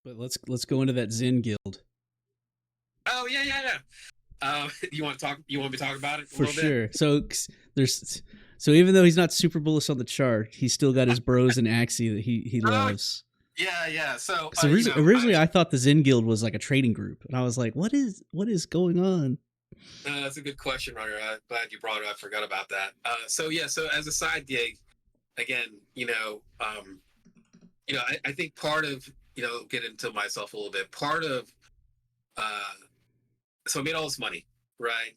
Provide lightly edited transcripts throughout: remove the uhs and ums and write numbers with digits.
But let's go into that Zen guild Oh yeah. You want to talk? You want me to talk about it a for little bit? sure. There's so even though he's not super bullish on the chart, he's still got his bros and Axie that he Oh loves. yeah. So So originally, I thought the Zen guild was like a trading group, and I was like, what is going on? that's a good question, Runner. Glad you brought it up. I forgot about that. So yeah, so as a side gig, again, I think part of get into myself a little bit. Part of uh, so I made all this money, right?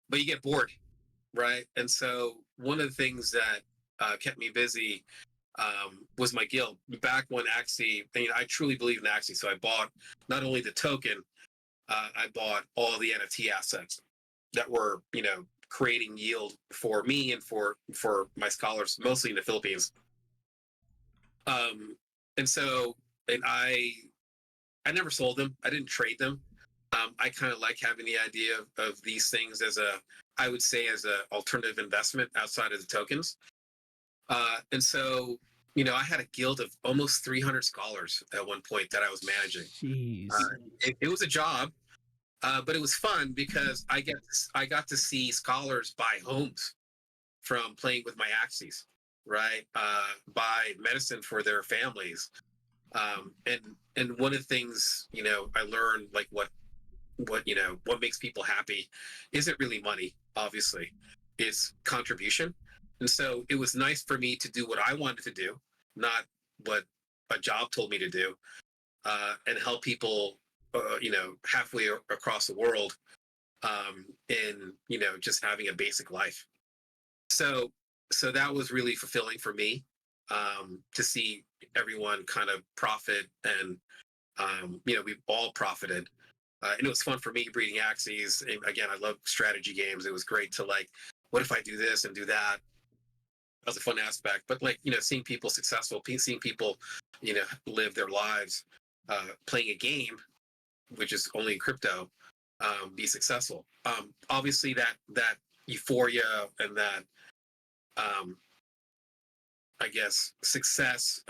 But you get bored, right? And so one of the things that kept me busy was my guild. Back when Axie, I truly believe in Axie, so I bought not only the token, I bought all the NFT assets that were, creating yield for me and for my scholars, mostly in the Philippines. Um, and so, and I never sold them. I didn't trade them. I kind of like having the idea of these things as I would say, as a alternative investment outside of the tokens. And so, I had a guild of almost 300 scholars at one point that I was managing. Jeez. It was a job, but it was fun because I got to see scholars buy homes from playing with my Axies, right? Buy medicine for their families, and one of the things I learned, like what makes people happy isn't really money, obviously, it's contribution. And so it was nice for me to do what I wanted to do, not what a job told me to do, and help people halfway across the world, in just having a basic life. So so that was really fulfilling for me, to see everyone kind of profit, and we've all profited. And it was fun for me breeding Axies. And again, I love strategy games. It was great to, like, what if I do this and do that? That was a fun aspect. But, like, seeing people successful, seeing people, live their lives, playing a game, which is only in crypto, be successful. Obviously, that euphoria and that, um, I guess, success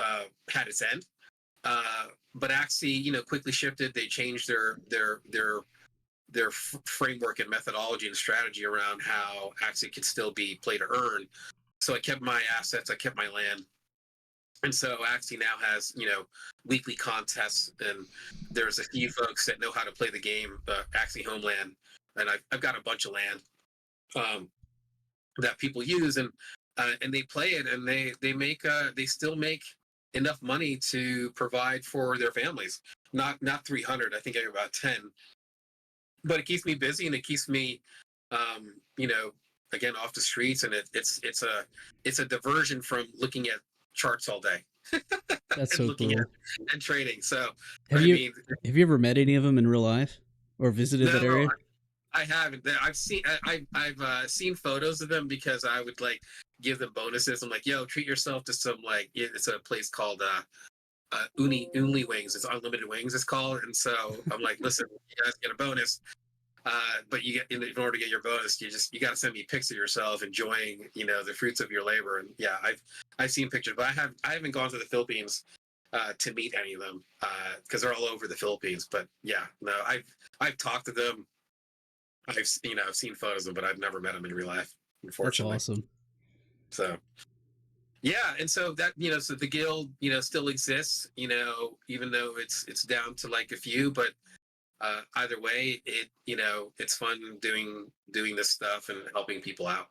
had its end. But Axie, quickly shifted. They changed their framework and methodology and strategy around how Axie could still be play to earn. So I kept my assets, I kept my land, and so Axie now has weekly contests, and there's a few folks that know how to play the game, Axie Homeland, and I've got a bunch of land, um, that people use, and they play it, and they still make enough money to provide for their families. Not 300. I think I have about 10, but it keeps me busy, and it keeps me, um, you know, again, off the streets, and it's a diversion from looking at charts all day That's and so looking at cool. and trading. So, Have I you mean, have you ever met any of them in real life or visited that no, area? I haven't. I've seen photos of them because I would, like, give them bonuses. I'm like, yo, treat yourself to some, like, it's a place called Uni Wings. It's unlimited wings, it's called. And so I'm like, listen, you guys get a bonus. But you get, in order to get your bonus, you got to send me pics of yourself enjoying the fruits of your labor. And yeah, I've seen pictures, but I haven't gone to the Philippines to meet any of them, because they're all over the Philippines. But yeah, no, I've talked to them. I've seen photos of them, but I've never met them in real life, That's unfortunately. awesome. So yeah, and so that, so the guild still exists, even though it's down to like a few. But either way, it's fun doing this stuff and helping people out.